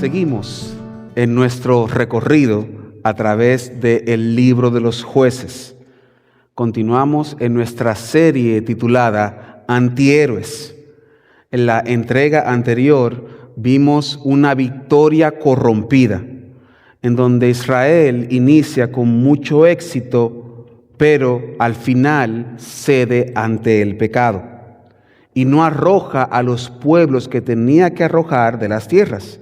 Seguimos en nuestro recorrido a través del libro de los Jueces. Continuamos en nuestra serie titulada Antihéroes. En la entrega anterior vimos una victoria corrompida, en donde Israel inicia con mucho éxito, pero al final cede ante el pecado y no arroja a los pueblos que tenía que arrojar de las tierras,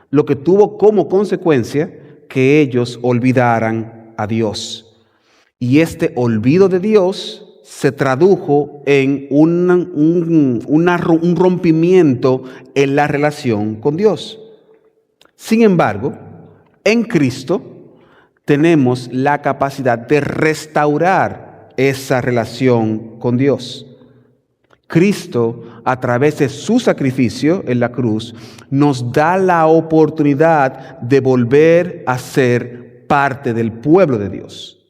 lo que tuvo como consecuencia que ellos olvidaran a Dios. Y este olvido de Dios se tradujo en un rompimiento en la relación con Dios. Sin embargo, en Cristo tenemos la capacidad de restaurar esa relación con Dios. Cristo, a través de su sacrificio en la cruz, nos da la oportunidad de volver a ser parte del pueblo de Dios.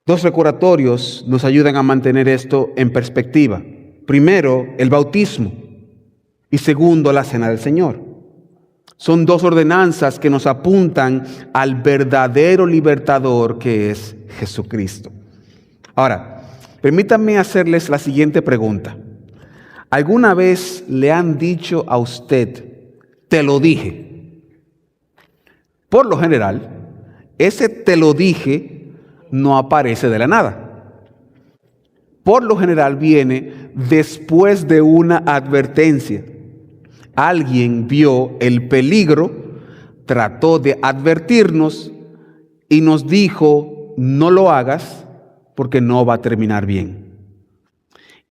Dos recordatorios nos ayudan a mantener esto en perspectiva. Primero, el bautismo, y segundo, la cena del Señor. Son dos ordenanzas que nos apuntan al verdadero libertador que es Jesucristo. Ahora, permítanme hacerles la siguiente pregunta. ¿Alguna vez le han dicho a usted, te lo dije? Por lo general, ese te lo dije no aparece de la nada. Por lo general viene después de una advertencia. Alguien vio el peligro, trató de advertirnos y nos dijo, no lo hagas porque no va a terminar bien.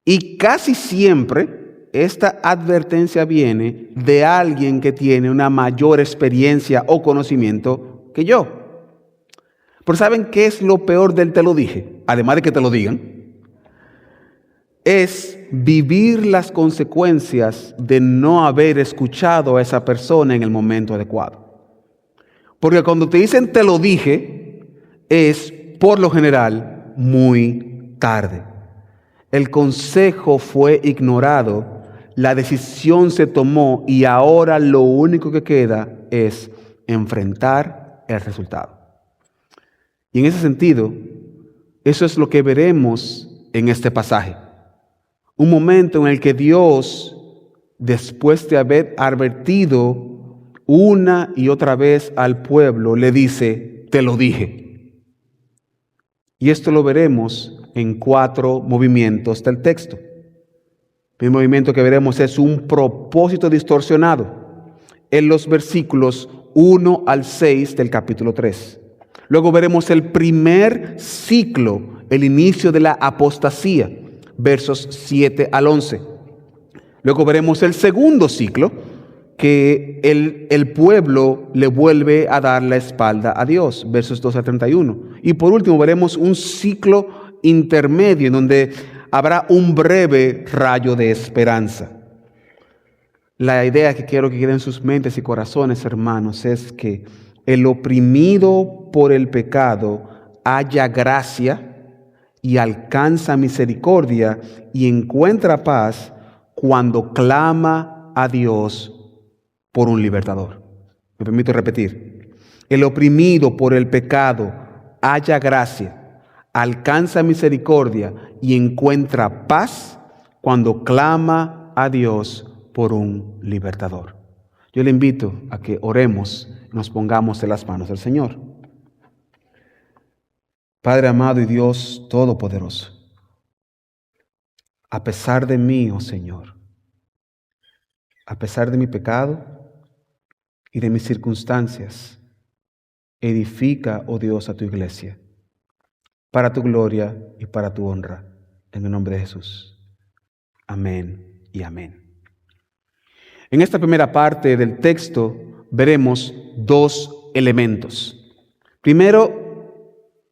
Y casi siempre esta advertencia viene de alguien que tiene una mayor experiencia o conocimiento que yo. Pero ¿saben qué es lo peor del te lo dije? Además de que te lo digan, es vivir las consecuencias de no haber escuchado a esa persona en el momento adecuado. Porque cuando te dicen te lo dije, es por lo general muy tarde. El consejo fue ignorado, la decisión se tomó y ahora lo único que queda es enfrentar el resultado. Y en ese sentido, eso es lo que veremos en este pasaje. Un momento en el que Dios, después de haber advertido una y otra vez al pueblo, le dice, te lo dije. Y esto lo veremos en 4 movimientos del texto. El primer movimiento que veremos es un propósito distorsionado en los versículos 1 al 6 del capítulo 3. Luego veremos el primer ciclo, el inicio de la apostasía, versos 7 al 11. Luego veremos el segundo ciclo, que el pueblo le vuelve a dar la espalda a Dios, versos 2 al 31. Y por último veremos un ciclo intermedio en donde habrá un breve rayo de esperanza. La idea que quiero que quede en sus mentes y corazones, hermanos, es que el oprimido por el pecado halla gracia y alcanza misericordia y encuentra paz cuando clama a Dios por un libertador. Me permito repetir. El oprimido por el pecado halla gracia, alcanza misericordia y encuentra paz cuando clama a Dios por un libertador. Yo le invito a que oremos, nos pongamos en las manos del Señor. Padre amado y Dios todopoderoso, a pesar de mí, oh Señor, a pesar de mi pecado y de mis circunstancias, edifica, oh Dios, a tu iglesia, para tu gloria y para tu honra, en el nombre de Jesús. Amén y amén. En esta primera parte del texto veremos 2 elementos. Primero,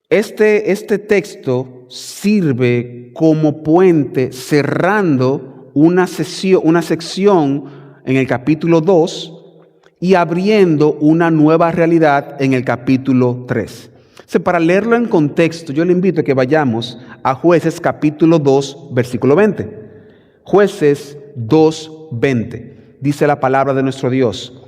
este texto sirve como puente cerrando una sección en el capítulo 2 y abriendo una nueva realidad en el capítulo 3. Para leerlo en contexto, yo le invito a que vayamos a Jueces capítulo 2, versículo 20. Jueces 2, 20. dice la palabra de nuestro Dios.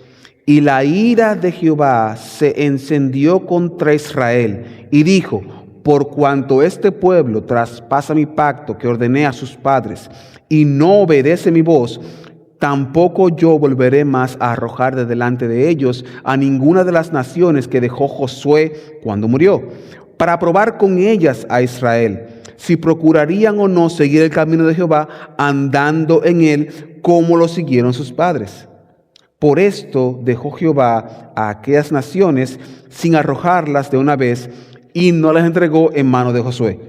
Y la ira de Jehová se encendió contra Israel y dijo: por cuanto este pueblo traspasa mi pacto que ordené a sus padres y no obedece mi voz, tampoco yo volveré más a arrojar de delante de ellos a ninguna de las naciones que dejó Josué cuando murió, para probar con ellas a Israel, si procurarían o no seguir el camino de Jehová, andando en él como lo siguieron sus padres. Por esto dejó Jehová a aquellas naciones sin arrojarlas de una vez, y no las entregó en mano de Josué.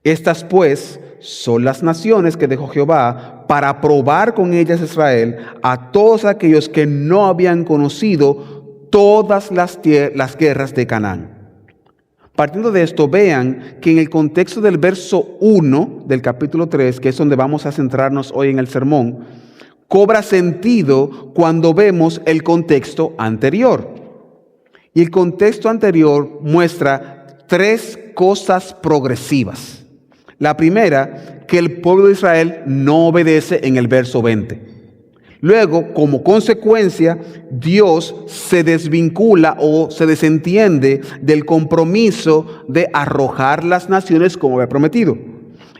Estas pues son las naciones que dejó Jehová para probar con ellas Israel a todos aquellos que no habían conocido todas las guerras de Canaán. Partiendo de esto, vean que en el contexto del verso 1 del capítulo 3, que es donde vamos a centrarnos hoy en el sermón, cobra sentido cuando vemos el contexto anterior. Y el contexto anterior muestra tres cosas progresivas. La primera, que el pueblo de Israel no obedece en el verso 20. Luego, como consecuencia, Dios se desvincula o se desentiende del compromiso de arrojar las naciones como había prometido.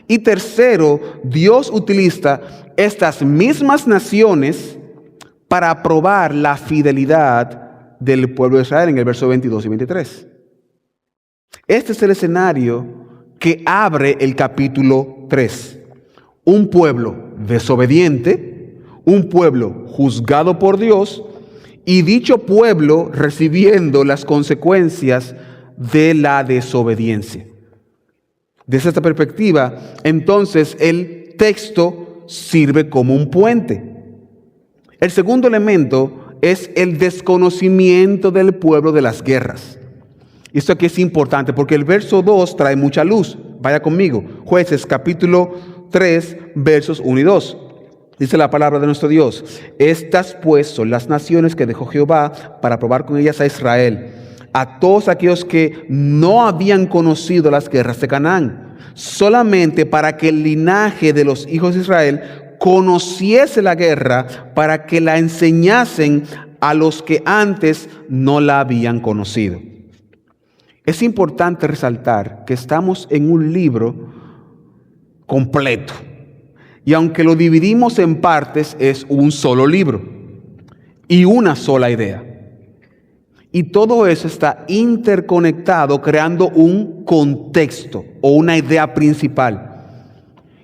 Y tercero, Dios utiliza estas mismas naciones para probar la fidelidad del pueblo de Israel en el verso 22 y 23. Este es el escenario que abre el capítulo 3. Un pueblo desobediente, un pueblo juzgado por Dios y dicho pueblo recibiendo las consecuencias de la desobediencia. Desde esta perspectiva, entonces el texto sirve como un puente. El segundo elemento es el desconocimiento del pueblo de las guerras. Esto aquí es importante porque el verso 2 trae mucha luz. Vaya conmigo. Jueces capítulo 3, versos 1 y 2. Dice la palabra de nuestro Dios: estas pues son las naciones que dejó Jehová para probar con ellas a Israel, a todos aquellos que no habían conocido las guerras de Canaán, solamente para que el linaje de los hijos de Israel conociese la guerra, para que la enseñasen a los que antes no la habían conocido. Es importante resaltar que estamos en un libro completo. Y aunque lo dividimos en partes, es un solo libro y una sola idea. Y todo eso está interconectado, creando un contexto o una idea principal.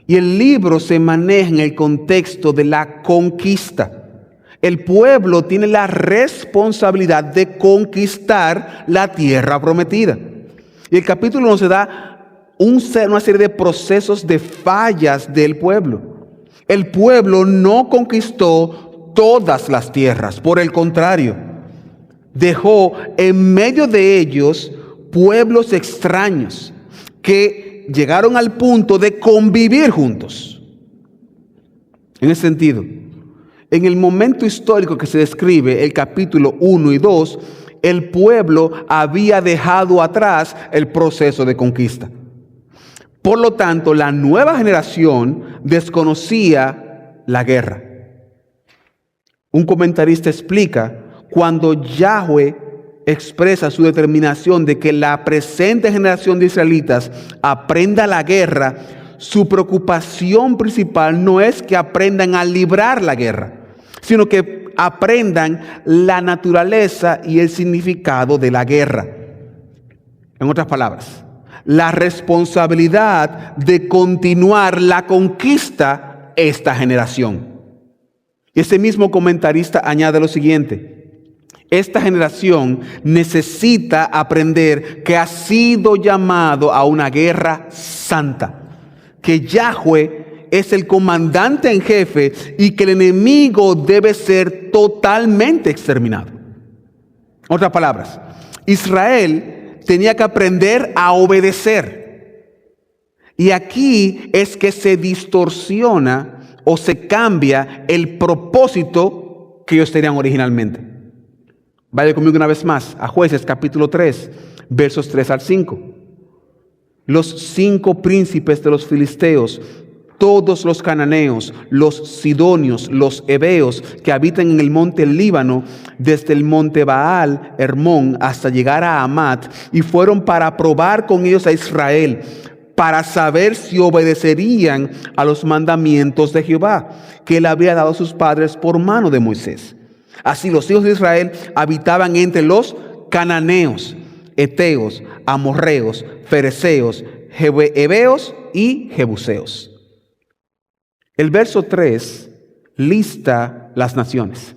Y el libro se maneja en el contexto de la conquista. El pueblo tiene la responsabilidad de conquistar la tierra prometida. Y el capítulo nos da una serie de procesos de fallas del pueblo. El pueblo no conquistó todas las tierras, por el contrario, dejó en medio de ellos pueblos extraños que llegaron al punto de convivir juntos. En ese sentido, en el momento histórico que se describe, el capítulo 1 y 2, el pueblo había dejado atrás el proceso de conquista. Por lo tanto, la nueva generación desconocía la guerra. Un comentarista explica: cuando Yahweh expresa su determinación de que la presente generación de israelitas aprenda la guerra, su preocupación principal no es que aprendan a librar la guerra, sino que aprendan la naturaleza y el significado de la guerra. En otras palabras, la responsabilidad de continuar la conquista esta generación. Y ese mismo comentarista añade lo siguiente: esta generación necesita aprender que ha sido llamado a una guerra santa, que Yahweh es el comandante en jefe y que el enemigo debe ser totalmente exterminado. En otras palabras, Israel tenía que aprender a obedecer. Y aquí es que se distorsiona o se cambia el propósito que ellos tenían originalmente. Vaya conmigo una vez más a Jueces capítulo 3, versos 3 al 5. Los 5 príncipes de los filisteos todos los cananeos, los sidonios, los heveos que habitan en el monte Líbano, desde el monte Baal, Hermón, hasta llegar a Amat, y fueron para probar con ellos a Israel, para saber si obedecerían a los mandamientos de Jehová, que él había dado a sus padres por mano de Moisés. Así los hijos de Israel habitaban entre los cananeos, heteos, amorreos, fereceos, heveos y jebuseos. El verso 3 lista las naciones.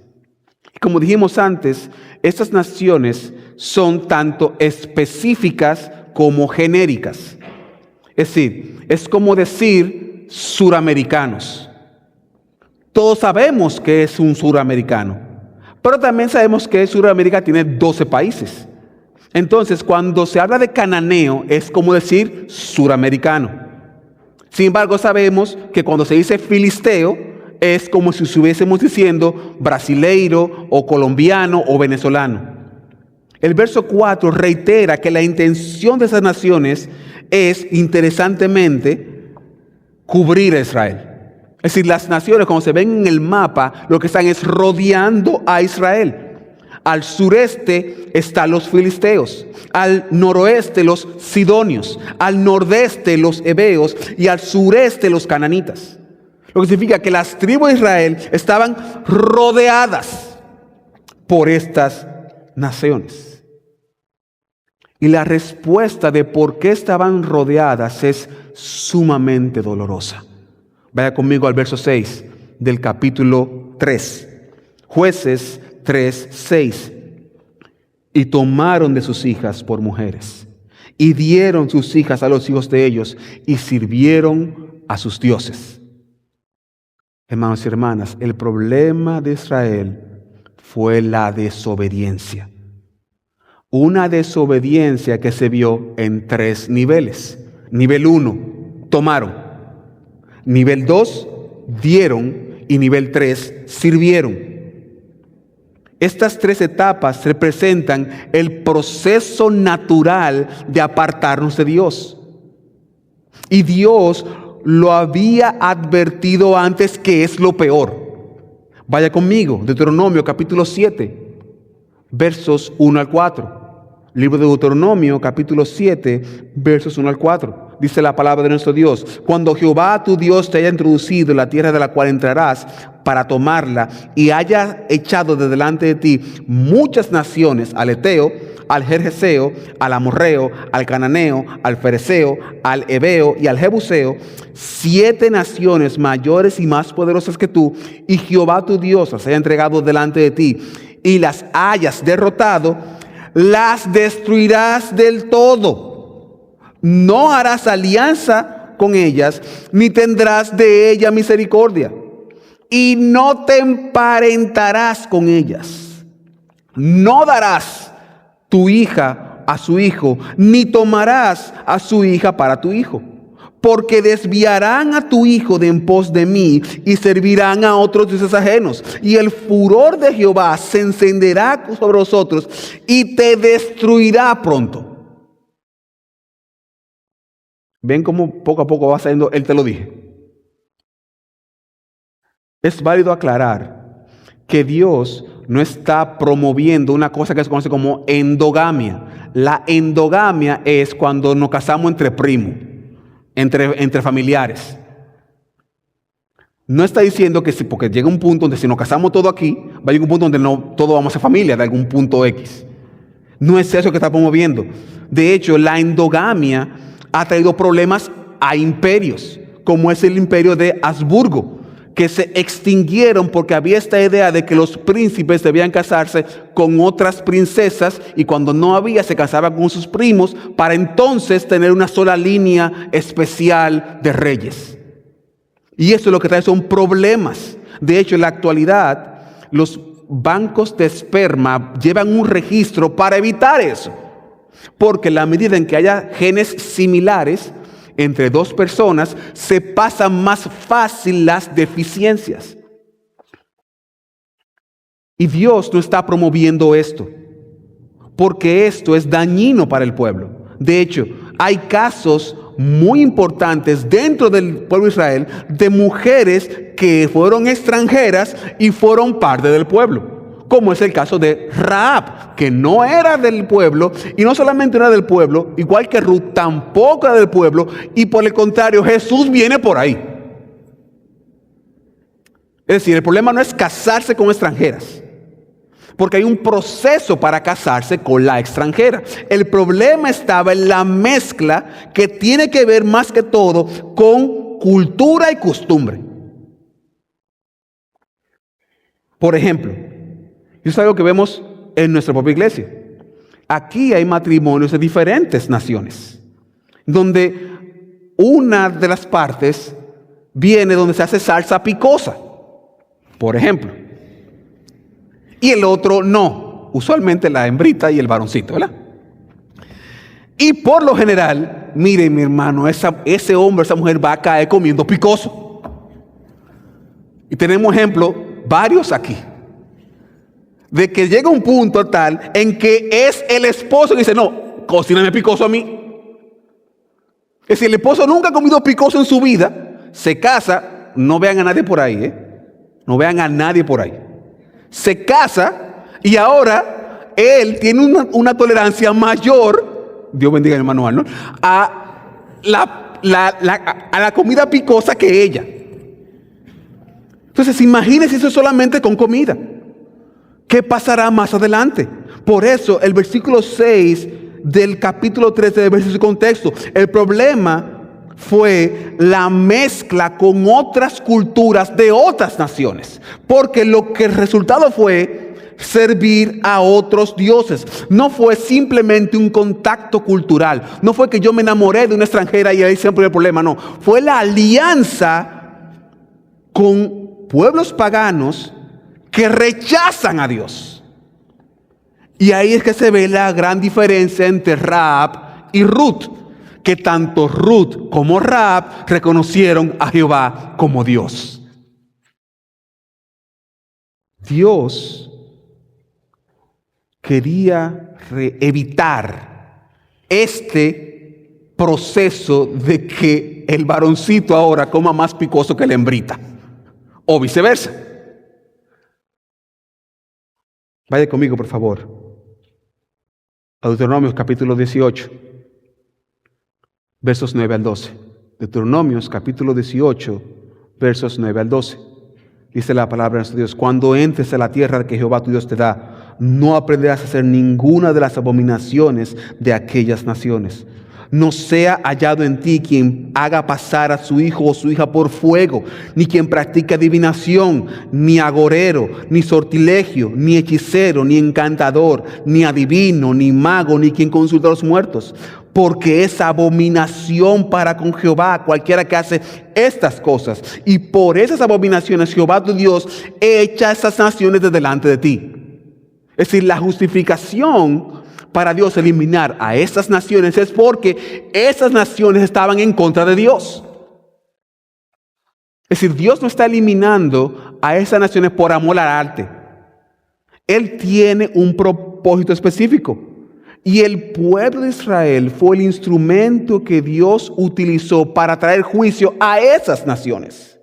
Como dijimos antes, estas naciones son tanto específicas como genéricas. Es decir, es como decir suramericanos. Todos sabemos que es un suramericano, pero también sabemos que Suramérica tiene 12 países. Entonces, cuando se habla de cananeo, es como decir suramericano. Sin embargo, sabemos que cuando se dice filisteo, es como si estuviésemos diciendo brasileiro o colombiano o venezolano. El verso 4 reitera que la intención de esas naciones es, interesantemente, cubrir a Israel. Es decir, las naciones, como se ven en el mapa, lo que están es rodeando a Israel. Al sureste están los filisteos, al noroeste los sidonios, al nordeste los heveos y al sureste los cananitas. Lo que significa que las tribus de Israel estaban rodeadas por estas naciones. Y la respuesta de por qué estaban rodeadas es sumamente dolorosa. Vaya conmigo al verso 6 del capítulo 3. Jueces 3:6. Y tomaron de sus hijas por mujeres, y dieron sus hijas a los hijos de ellos, y sirvieron a sus dioses. Hermanos y hermanas, el problema de Israel fue la desobediencia. Una desobediencia que se vio en 3 niveles. Nivel 1, tomaron. Nivel 2, dieron. Y nivel 3, sirvieron. Estas 3 etapas representan el proceso natural de apartarnos de Dios. Y Dios lo había advertido antes, que es lo peor. Vaya conmigo, Deuteronomio capítulo 7, versos 1 al 4. Libro de Deuteronomio capítulo 7, versos 1 al 4. Dice la palabra de nuestro Dios: cuando Jehová tu Dios te haya introducido en la tierra de la cual entrarás para tomarla, y haya echado de delante de ti muchas naciones, al heteo, al gergeseo, al amorreo, al cananeo, al fereceo, al heveo y al jebuseo, 7 naciones mayores y más poderosas que tú, y Jehová tu Dios las haya entregado delante de ti, y las hayas derrotado, las destruirás del todo. No harás alianza con ellas, ni tendrás de ella misericordia, y no te emparentarás con ellas. No darás tu hija a su hijo, ni tomarás a su hija para tu hijo, porque desviarán a tu hijo de en pos de mí, y servirán a otros dioses ajenos, y el furor de Jehová se encenderá sobre vosotros, y te destruirá pronto. ¿Ven cómo poco a poco va saliendo el te lo dije? Es válido aclarar que Dios no está promoviendo una cosa que se conoce como endogamia. La endogamia es cuando nos casamos entre primos, entre familiares. No está diciendo que porque llega un punto donde si nos casamos todo aquí, va a llegar un punto donde no todos vamos a ser familia de algún punto X. No es eso que está promoviendo. De hecho, la endogamia ha traído problemas a imperios, como es el imperio de Habsburgo, que se extinguieron porque había esta idea de que los príncipes debían casarse con otras princesas, y cuando no había, se casaban con sus primos para entonces tener una sola línea especial de reyes. Y eso lo que trae son problemas. De hecho, en la actualidad, los bancos de esperma llevan un registro para evitar eso. Porque en la medida en que haya genes similares entre 2 personas, se pasan más fácil las deficiencias. Y Dios no está promoviendo esto, porque esto es dañino para el pueblo. De hecho, hay casos muy importantes dentro del pueblo de Israel de mujeres que fueron extranjeras y fueron parte del pueblo, como es el caso de Rahab, que no era del pueblo, y no solamente era del pueblo, igual que Ruth tampoco era del pueblo, y por el contrario Jesús viene por ahí. Es decir, el problema no es casarse con extranjeras, porque hay un proceso para casarse con la extranjera. El problema estaba en la mezcla que tiene que ver más que todo con cultura y costumbre. Por ejemplo, eso es algo que vemos en nuestra propia iglesia. Aquí hay matrimonios de diferentes naciones, donde una de las partes viene donde se hace salsa picosa, por ejemplo, y el otro no, usualmente la hembrita y el varoncito, ¿verdad? Y por lo general, mire mi hermano, ese hombre, esa mujer va a caer comiendo picoso. Y tenemos ejemplos, varios aquí, de que llega un punto tal en que es el esposo que dice, no, cocíname picoso a mí. Es decir, el esposo nunca ha comido picoso en su vida, se casa, no vean a nadie por ahí, no vean a nadie por ahí. Se casa y ahora él tiene una tolerancia mayor, Dios bendiga a mi hermano Arnold, a la comida picosa que ella. Entonces imagínense eso solamente con comida. ¿Qué pasará más adelante? Por eso el versículo 6 del capítulo 13 de verso y contexto. El problema fue la mezcla con otras culturas de otras naciones, porque el resultado fue servir a otros dioses. No fue simplemente un contacto cultural, no fue que yo me enamoré de una extranjera y ahí siempre el problema, no, fue la alianza con pueblos paganos que rechazan a Dios. Y ahí es que se ve la gran diferencia entre Rahab y Ruth, que tanto Ruth como Rahab reconocieron a Jehová como Dios. Dios quería evitar este proceso de que el varoncito ahora coma más picoso que la hembrita, o viceversa. Vaya conmigo, por favor, a Deuteronomios capítulo 18. Versos 9 al 12. Deuteronomios capítulo 18, versos 9 al 12. Dice la palabra de nuestro Dios: cuando entres a la tierra que Jehová tu Dios te da, no aprenderás a hacer ninguna de las abominaciones de aquellas naciones. No sea hallado en ti quien haga pasar a su hijo o su hija por fuego, ni quien practique adivinación, ni agorero, ni sortilegio, ni hechicero, ni encantador, ni adivino, ni mago, ni quien consulta a los muertos. Porque es abominación para con Jehová cualquiera que hace estas cosas. Y por esas abominaciones Jehová tu Dios echa esas naciones de delante de ti. Es decir, la justificación para Dios eliminar a estas naciones es porque esas naciones estaban en contra de Dios. Es decir, Dios no está eliminando a esas naciones por amor al arte. Él tiene un propósito específico. Y el pueblo de Israel fue el instrumento que Dios utilizó para traer juicio a esas naciones.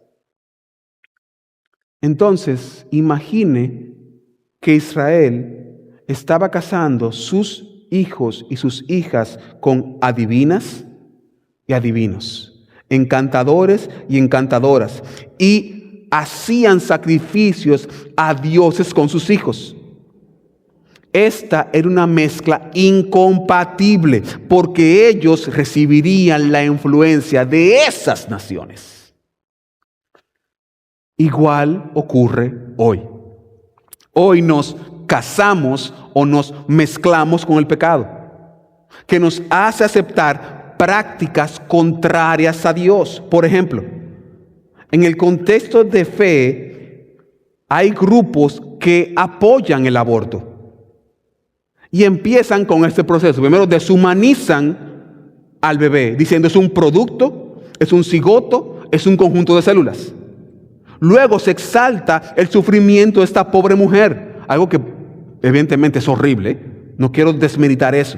Entonces, imagine que Israel estaba casando sus hijos y sus hijas con adivinas y adivinos, encantadores y encantadoras, y hacían sacrificios a dioses con sus hijos. Esta era una mezcla incompatible, porque ellos recibirían la influencia de esas naciones. Igual ocurre hoy. Hoy nos casamos o nos mezclamos con el pecado, que nos hace aceptar prácticas contrarias a Dios. Por ejemplo, en el contexto de fe, hay grupos que apoyan el aborto. Y empiezan con este proceso. Primero deshumanizan al bebé, diciendo es un producto, es un cigoto, es un conjunto de células. Luego se exalta el sufrimiento de esta pobre mujer, algo que evidentemente es horrible, no quiero desmeritar eso.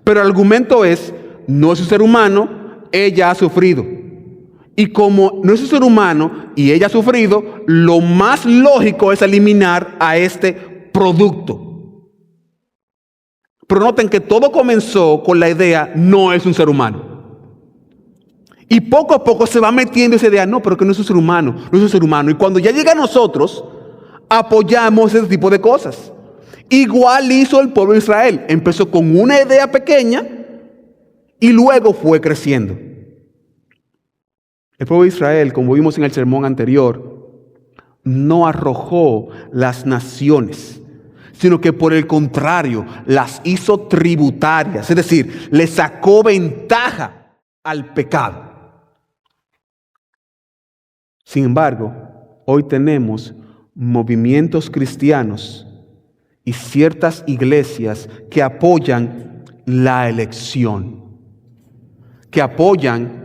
Pero el argumento es, no es un ser humano, ella ha sufrido. Y como no es un ser humano y ella ha sufrido, lo más lógico es eliminar a este producto. Pero noten que todo comenzó con la idea, no es un ser humano. Y poco a poco se va metiendo esa idea, no, pero que no es un ser humano, no es un ser humano. Y cuando ya llega a nosotros, apoyamos ese tipo de cosas. Igual hizo el pueblo de Israel. Empezó con una idea pequeña y luego fue creciendo. El pueblo de Israel, como vimos en el sermón anterior, no arrojó las naciones, sino que por el contrario, las hizo tributarias. Es decir, le sacó ventaja al pecado. Sin embargo, hoy tenemos movimientos cristianos y ciertas iglesias que apoyan la elección, que apoyan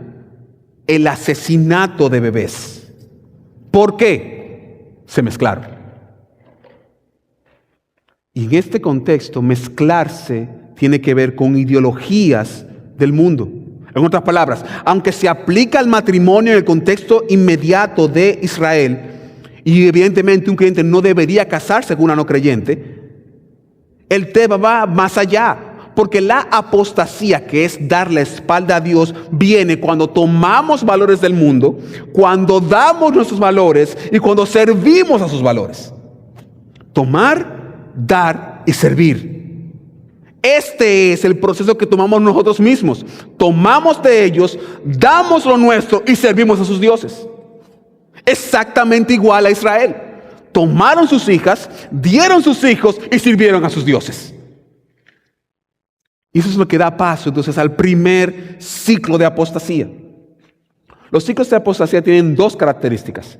el asesinato de bebés. ¿Por qué? Se mezclaron. Y en este contexto, mezclarse tiene que ver con ideologías del mundo. En otras palabras, aunque se aplica al matrimonio en el contexto inmediato de Israel, y evidentemente un creyente no debería casarse con una no creyente, el tema va más allá. Porque la apostasía, que es dar la espalda a Dios, viene cuando tomamos valores del mundo, cuando damos nuestros valores y cuando servimos a sus valores. Tomar, dar y servir. Este es el proceso que tomamos nosotros mismos. Tomamos de ellos, damos lo nuestro y servimos a sus dioses. Exactamente igual a Israel. Tomaron sus hijas, dieron sus hijos y sirvieron a sus dioses. Y eso es lo que da paso entonces al primer ciclo de apostasía. Los ciclos de apostasía tienen dos características.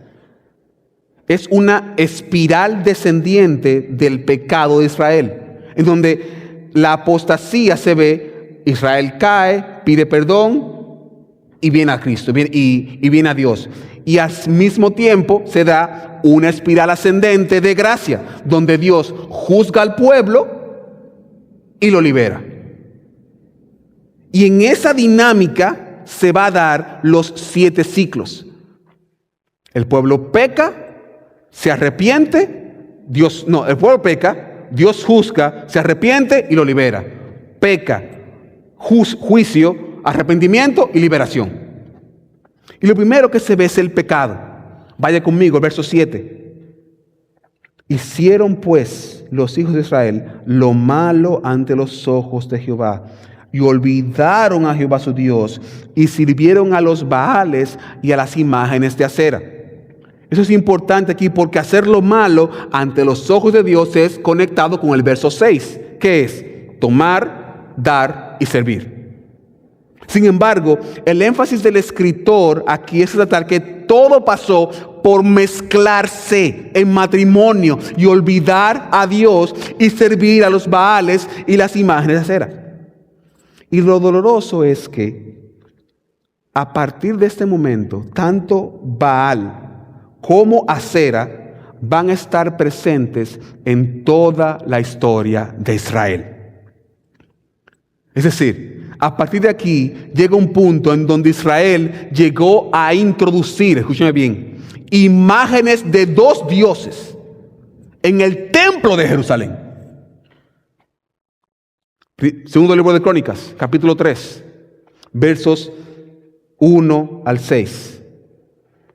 Es una espiral descendiente del pecado de Israel, en donde la apostasía se ve, Israel cae, pide perdón y viene a Cristo, y viene a Dios. Y al mismo tiempo se da una espiral ascendente de gracia, donde Dios juzga al pueblo y lo libera. Y en esa dinámica se va a dar los 7 ciclos. El pueblo peca, se arrepiente, el pueblo peca, Dios juzga, se arrepiente y lo libera. Peca, juicio, arrepentimiento y liberación. Y lo primero que se ve es el pecado. Vaya conmigo, el verso 7. Hicieron pues los hijos de Israel lo malo ante los ojos de Jehová, y olvidaron a Jehová su Dios, y sirvieron a los Baales y a las imágenes de acera. Eso es importante aquí, porque hacer lo malo ante los ojos de Dios es conectado con el verso 6, que es tomar, dar y servir. Sin embargo, el énfasis del escritor aquí es tratar que todo pasó por mezclarse en matrimonio y olvidar a Dios y servir a los Baales y las imágenes de acera. Y lo doloroso es que a partir de este momento, tanto Baal como Acera van a estar presentes en toda la historia de Israel. Es decir, a partir de aquí llega un punto en donde Israel llegó a introducir, escúcheme bien, imágenes de 2 dioses en el templo de Jerusalén. Segundo libro de Crónicas, capítulo 3, versos 1 al 6.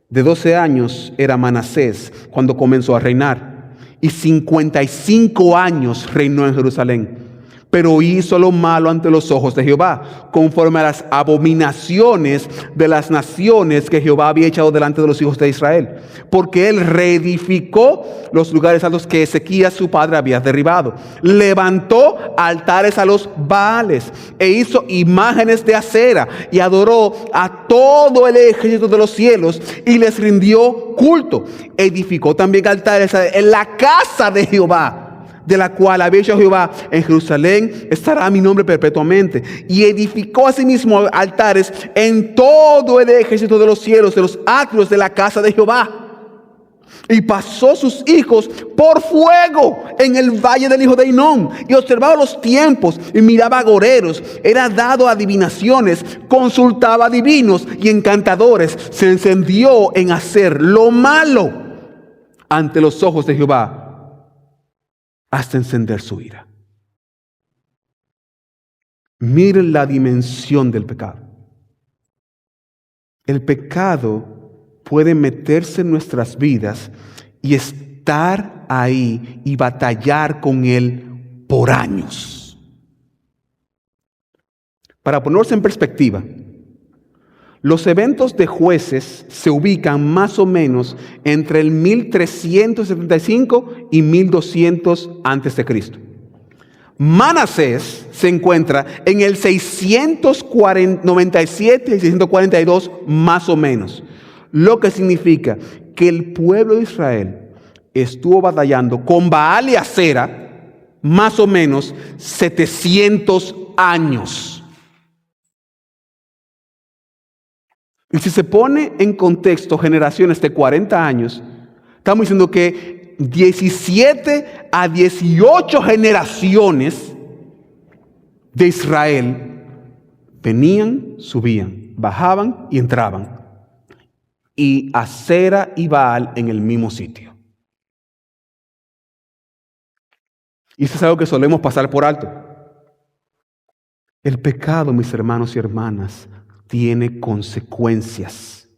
De 12 años era Manasés cuando comenzó a reinar, y 55 años reinó en Jerusalén. Pero hizo lo malo ante los ojos de Jehová, conforme a las abominaciones de las naciones que Jehová había echado delante de los hijos de Israel. Porque él reedificó los lugares altos que Ezequías su padre había derribado. Levantó altares a los Baales e hizo imágenes de acera y adoró a todo el ejército de los cielos y les rindió culto. Edificó también altares en la casa de Jehová, de la cual había dicho Jehová: en Jerusalén estará mi nombre perpetuamente. Y edificó asimismo altares en todo el ejército de los cielos, de los atrios de la casa de Jehová. Y pasó sus hijos por fuego en el valle del hijo de Hinnom. Y observaba los tiempos y miraba agoreros. Era dado a adivinaciones, consultaba divinos y encantadores. Se encendió en hacer lo malo ante los ojos de Jehová hasta encender su ira. Miren la dimensión del pecado. El pecado puede meterse en nuestras vidas y estar ahí y batallar con él por años. Para ponerse en perspectiva, los eventos de Jueces se ubican más o menos entre el 1375 y 1200 a.C. Manasés se encuentra en el 697 y 642 más o menos. Lo que significa que el pueblo de Israel estuvo batallando con Baal y Acera más o menos 700 años. Y si se pone en contexto generaciones de 40 años, estamos diciendo que 17 a 18 generaciones de Israel venían, subían, bajaban y entraban. Y Acera y Baal en el mismo sitio. Y eso es algo que solemos pasar por alto. El pecado, mis hermanos y hermanas, tiene consecuencias.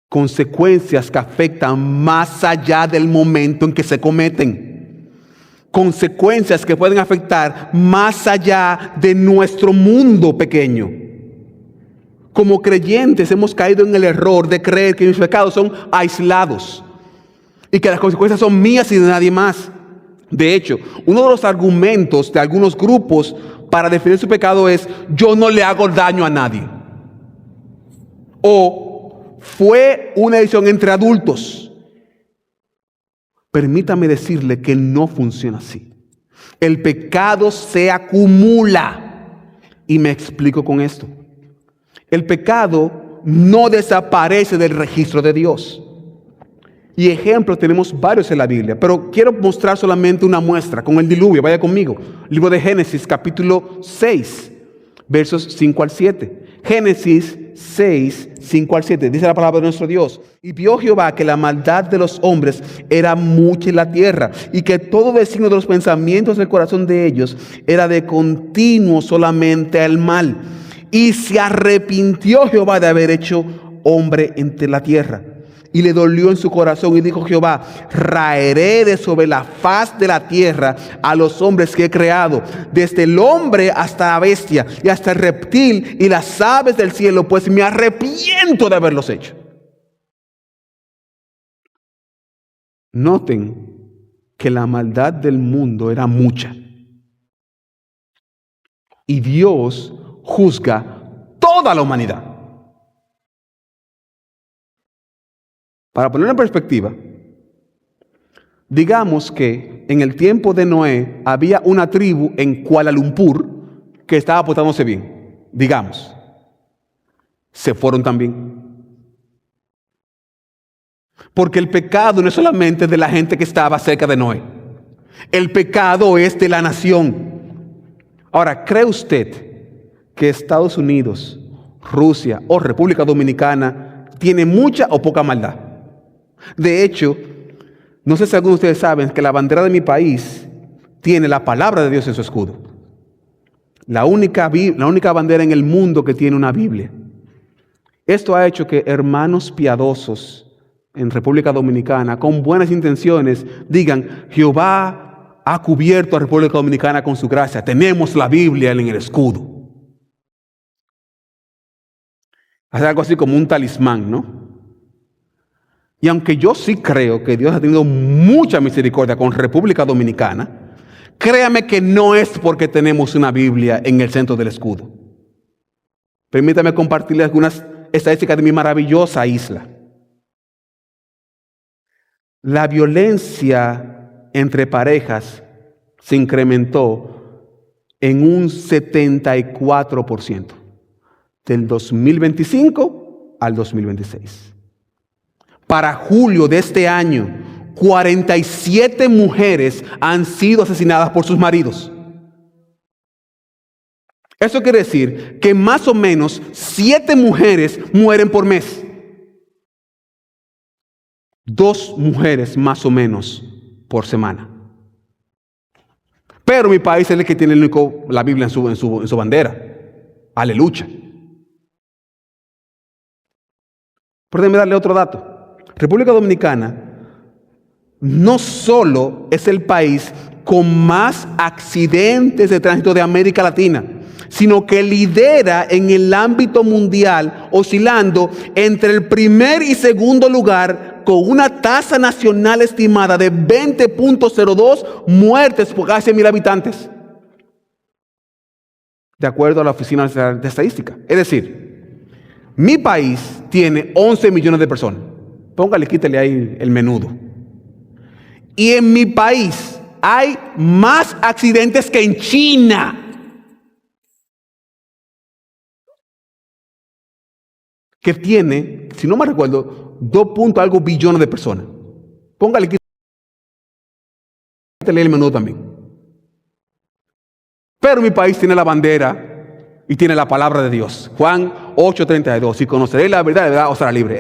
Consecuencias que afectan más allá del momento en que se cometen. Consecuencias que pueden afectar más allá de nuestro mundo pequeño. Como creyentes hemos caído en el error de creer que mis pecados son aislados y que las consecuencias son mías y de nadie más. De hecho, uno de los argumentos de algunos grupos para definir su pecado es: yo no le hago daño a nadie. O fue una decisión entre adultos. Permítame decirle que no funciona así. El pecado se acumula. Y me explico con esto. El pecado no desaparece del registro de Dios. Y ejemplos tenemos varios en la Biblia, pero quiero mostrar solamente una muestra con el diluvio. Vaya conmigo. Libro de Génesis, capítulo 6, versos 5 al 7. Génesis 6, 5 al 7. Dice la palabra de nuestro Dios: y vio Jehová que la maldad de los hombres era mucha en la tierra, y que todo designio de los pensamientos del corazón de ellos era de continuo solamente el mal. Y se arrepintió Jehová de haber hecho hombre entre la tierra. Y le dolió en su corazón, y dijo Jehová: raeré de sobre la faz de la tierra a los hombres que he creado, desde el hombre hasta la bestia, y hasta el reptil y las aves del cielo, pues me arrepiento de haberlos hecho. Noten que la maldad del mundo era mucha. Y Dios juzga toda la humanidad. Para ponerlo en perspectiva, digamos que en el tiempo de Noé había una tribu en Kuala Lumpur que estaba portándose bien. Digamos, se fueron también. Porque el pecado no es solamente de la gente que estaba cerca de Noé. El pecado es de la nación. Ahora, ¿cree usted que Estados Unidos, Rusia o República Dominicana tiene mucha o poca maldad? De hecho, no sé si algunos de ustedes saben que la bandera de mi país tiene la palabra de Dios en su escudo. La única bandera en el mundo que tiene una Biblia. Esto ha hecho que hermanos piadosos en República Dominicana, con buenas intenciones, digan: Jehová ha cubierto a República Dominicana con su gracia. Tenemos la Biblia en el escudo. Hacer algo así como un talismán, ¿no? Y aunque yo sí creo que Dios ha tenido mucha misericordia con República Dominicana, créame que no es porque tenemos una Biblia en el centro del escudo. Permítame compartirles algunas estadísticas de mi maravillosa isla. La violencia entre parejas se incrementó en un 74% del 2025 al 2026. para julio de este año, 47 mujeres han sido asesinadas por sus maridos. Eso quiere decir que más o menos 7 mujeres mueren por mes. 2 mujeres más o menos por semana. Pero mi país es el que tiene la Biblia en su bandera. Aleluya. Pero déjeme darle otro dato. República Dominicana no solo es el país con más accidentes de tránsito de América Latina, sino que lidera en el ámbito mundial, oscilando entre el primer y segundo lugar, con una tasa nacional estimada de 20.02 muertes por cada 100,000 habitantes, de acuerdo a la Oficina de Estadística. Es decir, mi país tiene 11 millones de personas. Póngale, quítale ahí el menudo. Y en mi país hay más accidentes que en China. Que tiene, si no me recuerdo, 2 billones de personas. Póngale, quítale el menudo también. Pero mi país tiene la bandera y tiene la palabra de Dios. Juan 8:32. Si conoceréis la verdad os hará libre.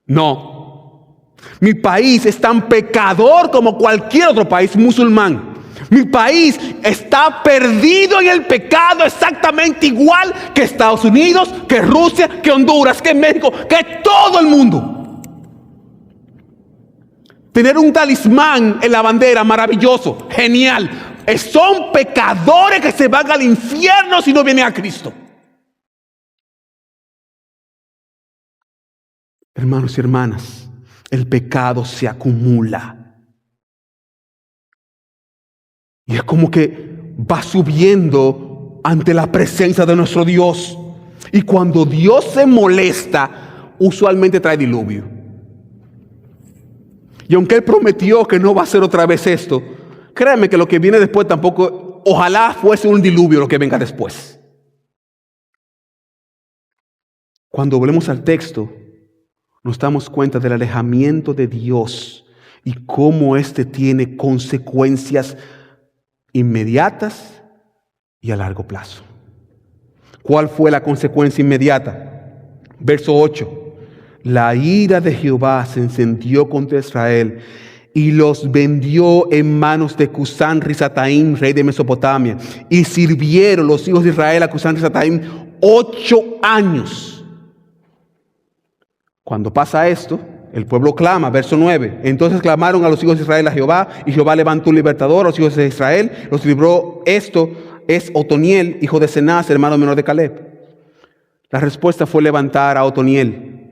No. Mi país es tan pecador como cualquier otro país musulmán. Mi país está perdido en el pecado exactamente igual que Estados Unidos, que Rusia, que Honduras, que México, que todo el mundo. Tener un talismán en la bandera, maravilloso, genial. Son pecadores que se van al infierno si no vienen a Cristo. Hermanos y hermanas, el pecado se acumula. Y es como que va subiendo ante la presencia de nuestro Dios. Y cuando Dios se molesta, usualmente trae diluvio. Y aunque Él prometió que no va a hacer otra vez esto, créanme que lo que viene después tampoco, ojalá fuese un diluvio lo que venga después. Cuando volvemos al texto, nos damos cuenta del alejamiento de Dios y cómo éste tiene consecuencias inmediatas y a largo plazo. ¿Cuál fue la consecuencia inmediata? Verso 8. La ira de Jehová se encendió contra Israel y los vendió en manos de Cusán Risataim, rey de Mesopotamia. Y sirvieron los hijos de Israel a Cusán Risataim 8 años. Cuando pasa esto, el pueblo clama, verso 9. Entonces clamaron a los hijos de Israel a Jehová, y Jehová levantó un libertador a los hijos de Israel. Los libró. Esto es Otoniel, hijo de Cenaz, hermano menor de Caleb. La respuesta fue levantar a Otoniel,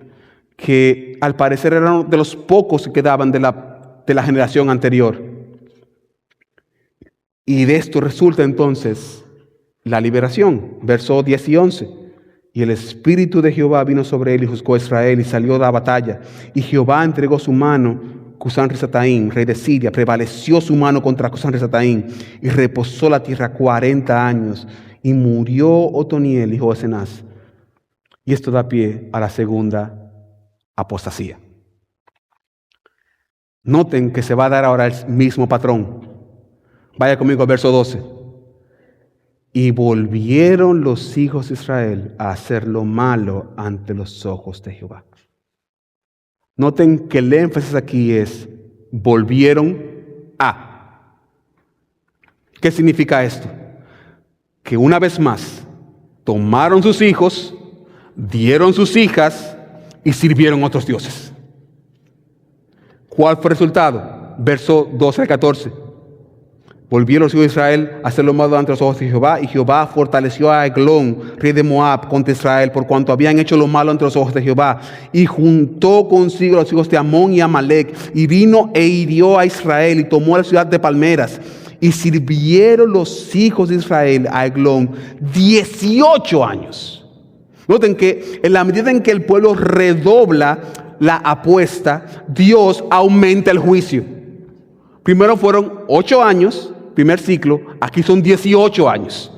que al parecer era uno de los pocos que quedaban de la generación anterior. Y de esto resulta entonces la liberación. Verso 10 y 11. Y el Espíritu de Jehová vino sobre él y juzgó a Israel y salió de la batalla. Y Jehová entregó su mano, Cusán Risataim, rey de Siria, prevaleció su mano contra Cusán Risataim y reposó la tierra 40 años. Y murió Otoniel, hijo de Cenaz. Y esto da pie a la segunda apostasía. Noten que se va a dar ahora el mismo patrón. Vaya conmigo al verso 12. Y volvieron los hijos de Israel a hacer lo malo ante los ojos de Jehová. Noten que el énfasis aquí es volvieron a. ¿Qué significa esto? Que una vez más tomaron sus hijos, dieron sus hijas y sirvieron a otros dioses. ¿Cuál fue el resultado? Verso 12 al 14. Volvieron los hijos de Israel a hacer lo malo ante los ojos de Jehová, y Jehová fortaleció a Eglón, rey de Moab, contra Israel, por cuanto habían hecho lo malo ante los ojos de Jehová, y juntó consigo a los hijos de Amón y Amalek, y vino e hirió a Israel, y tomó la ciudad de palmeras, y sirvieron los hijos de Israel a Eglón 18 años. Noten que en la medida en que el pueblo redobla la apuesta, Dios aumenta el juicio. Primero fueron 8 años, primer ciclo, aquí son 18 años.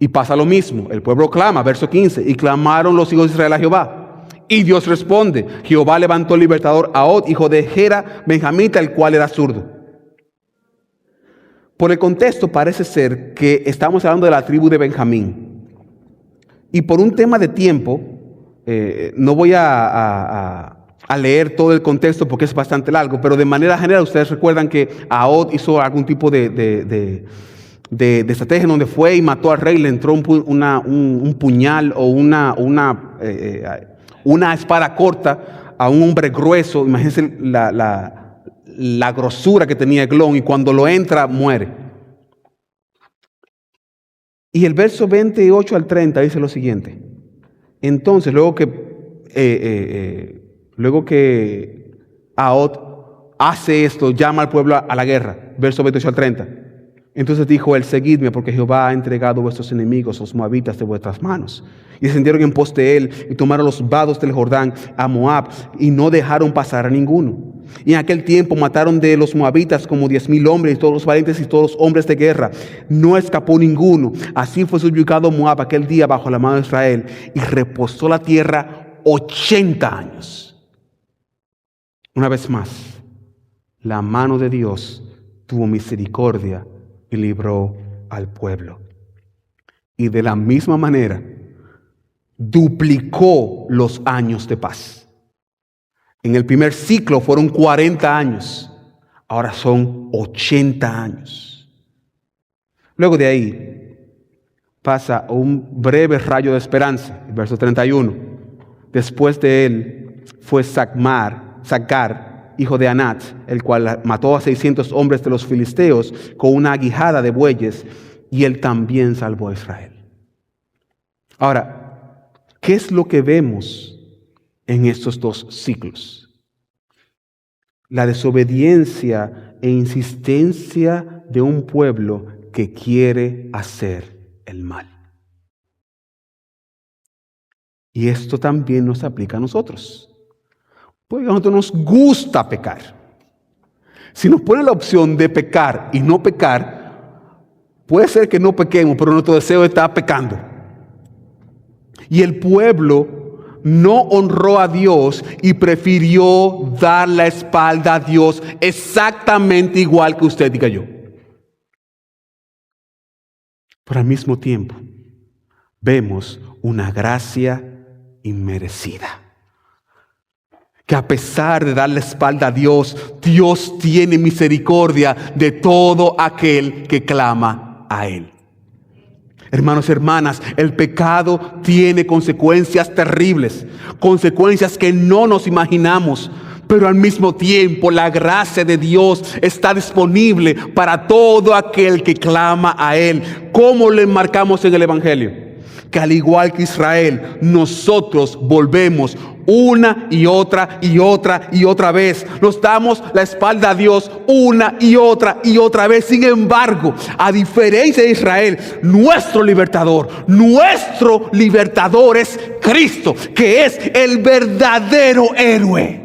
Y pasa lo mismo, el pueblo clama, verso 15, y clamaron los hijos de Israel a Jehová. Y Dios responde, Jehová levantó el libertador a Ahod, hijo de Gera, benjamita, el cual era zurdo. Por el contexto parece ser que estamos hablando de la tribu de Benjamín. Y por un tema de tiempo, no voy a leer todo el contexto porque es bastante largo, pero de manera general ustedes recuerdan que Ahod hizo algún tipo de estrategia en donde fue y mató al rey, le entró un puñal o una espada corta a un hombre grueso. Imagínense la grosura que tenía Eglón, y cuando lo entra muere. Y el verso 28 al 30 dice lo siguiente. Entonces, luego que Ahod hace esto, llama al pueblo a la guerra, verso 28 al 30. Entonces dijo él, seguidme, porque Jehová ha entregado vuestros enemigos, los moabitas, de vuestras manos. Y descendieron en pos de él, y tomaron los vados del Jordán a Moab, y no dejaron pasar a ninguno. Y en aquel tiempo mataron de los moabitas como 10,000 hombres, todos los valientes y todos los hombres de guerra. No escapó ninguno. Así fue subyugado Moab aquel día bajo la mano de Israel, y reposó la tierra 80 años. Una vez más, la mano de Dios tuvo misericordia y libró al pueblo. Y de la misma manera, duplicó los años de paz. En el primer ciclo fueron 40 años, ahora son 80 años. Luego de ahí pasa un breve rayo de esperanza, el verso 31. Después de él fue Sacar, hijo de Anat, el cual mató a 600 hombres de los filisteos con una aguijada de bueyes, y él también salvó a Israel. Ahora, ¿qué es lo que vemos en estos dos ciclos? La desobediencia e insistencia de un pueblo que quiere hacer el mal. Y esto también nos aplica a nosotros. Porque a nosotros nos gusta pecar. Si nos pone la opción de pecar y no pecar, puede ser que no pequemos, pero nuestro deseo está pecando. Y el pueblo no honró a Dios y prefirió dar la espalda a Dios exactamente igual que usted y yo. Pero al mismo tiempo, vemos una gracia inmerecida. Que a pesar de dar la espalda a Dios, Dios tiene misericordia de todo aquel que clama a Él. Hermanos y hermanas, el pecado tiene consecuencias terribles, consecuencias que no nos imaginamos, pero al mismo tiempo la gracia de Dios está disponible para todo aquel que clama a Él. ¿Cómo le marcamos en el Evangelio? Que al igual que Israel, nosotros volvemos una y otra vez. Nos damos la espalda a Dios una y otra vez. Sin embargo, a diferencia de Israel, nuestro libertador es Cristo, que es el verdadero héroe.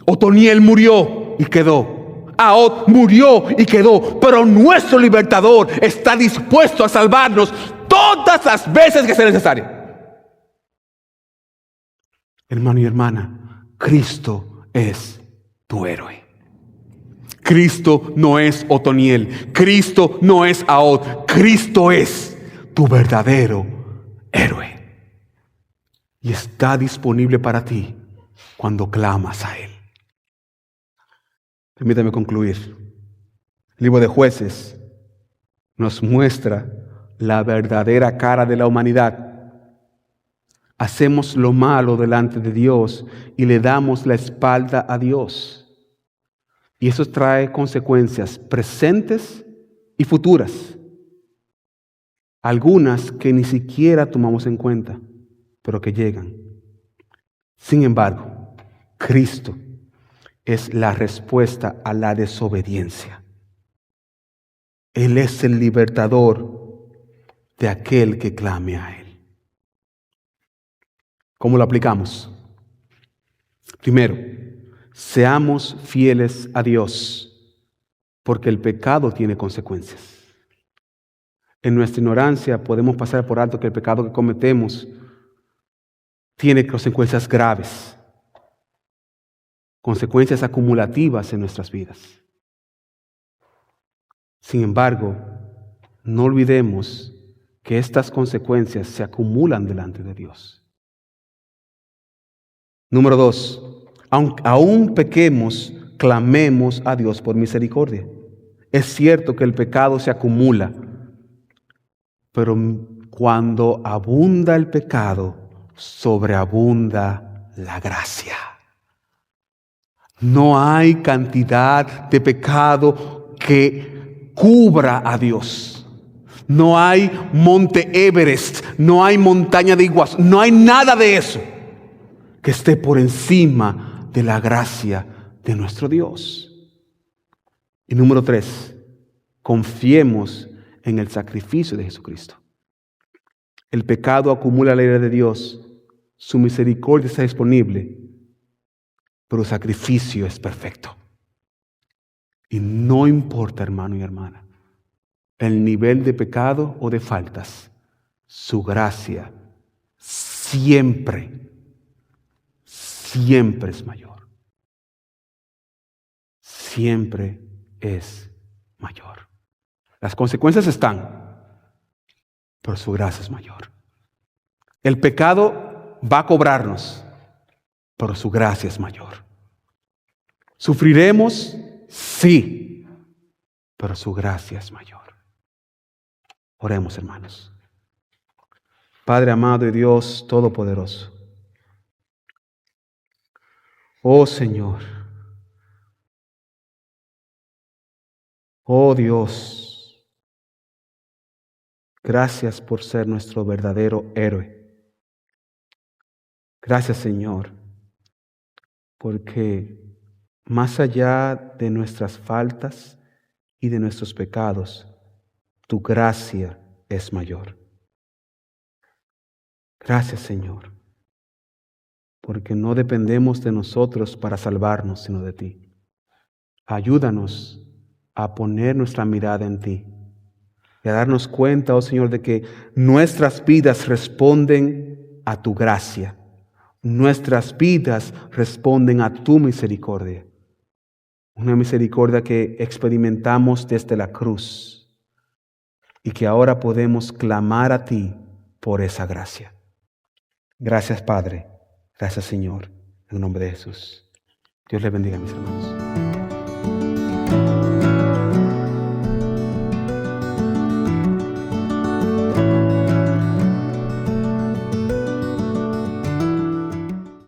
Otoniel murió y quedó. Ahod murió y quedó, pero nuestro libertador está dispuesto a salvarnos todas las veces que sea necesario. Hermano y hermana, Cristo es tu héroe. Cristo no es Otoniel, Cristo no es Ahod, Cristo es tu verdadero héroe. Y está disponible para ti cuando clamas a Él. Permítame concluir. El libro de Jueces nos muestra la verdadera cara de la humanidad. Hacemos lo malo delante de Dios y le damos la espalda a Dios. Y eso trae consecuencias presentes y futuras. Algunas que ni siquiera tomamos en cuenta, pero que llegan. Sin embargo, Cristo es la respuesta a la desobediencia. Él es el libertador de aquel que clame a Él. ¿Cómo lo aplicamos? Primero, seamos fieles a Dios, porque el pecado tiene consecuencias. En nuestra ignorancia podemos pasar por alto que el pecado que cometemos tiene consecuencias graves, consecuencias acumulativas en nuestras vidas. Sin embargo, no olvidemos que estas consecuencias se acumulan delante de Dios. Número 2, aún pequemos, clamemos a Dios por misericordia. Es cierto que el pecado se acumula, pero cuando abunda el pecado, sobreabunda la gracia. No hay cantidad de pecado que cubra a Dios. No hay monte Everest, no hay montaña de Iguazú, no hay nada de eso que esté por encima de la gracia de nuestro Dios. Y número 3, confiemos en el sacrificio de Jesucristo. El pecado acumula la ira de Dios, su misericordia está disponible, pero el sacrificio es perfecto. Y no importa, hermano y hermana, el nivel de pecado o de faltas, su gracia siempre es mayor. Siempre es mayor. Las consecuencias están, pero su gracia es mayor. El pecado va a cobrarnos, pero su gracia es mayor. ¿Sufriremos? Sí, pero su gracia es mayor. Oremos, hermanos. Padre amado y Dios todopoderoso, oh Señor, oh Dios, gracias por ser nuestro verdadero héroe. Gracias, Señor, porque más allá de nuestras faltas y de nuestros pecados, tu gracia es mayor. Gracias, Señor, porque no dependemos de nosotros para salvarnos, sino de ti. Ayúdanos a poner nuestra mirada en ti y a darnos cuenta, oh Señor, de que nuestras vidas responden a tu gracia. Nuestras vidas responden a tu misericordia. Una misericordia que experimentamos desde la cruz y que ahora podemos clamar a ti por esa gracia. Gracias, Padre. Gracias, Señor. En el nombre de Jesús. Dios le bendiga, mis hermanos.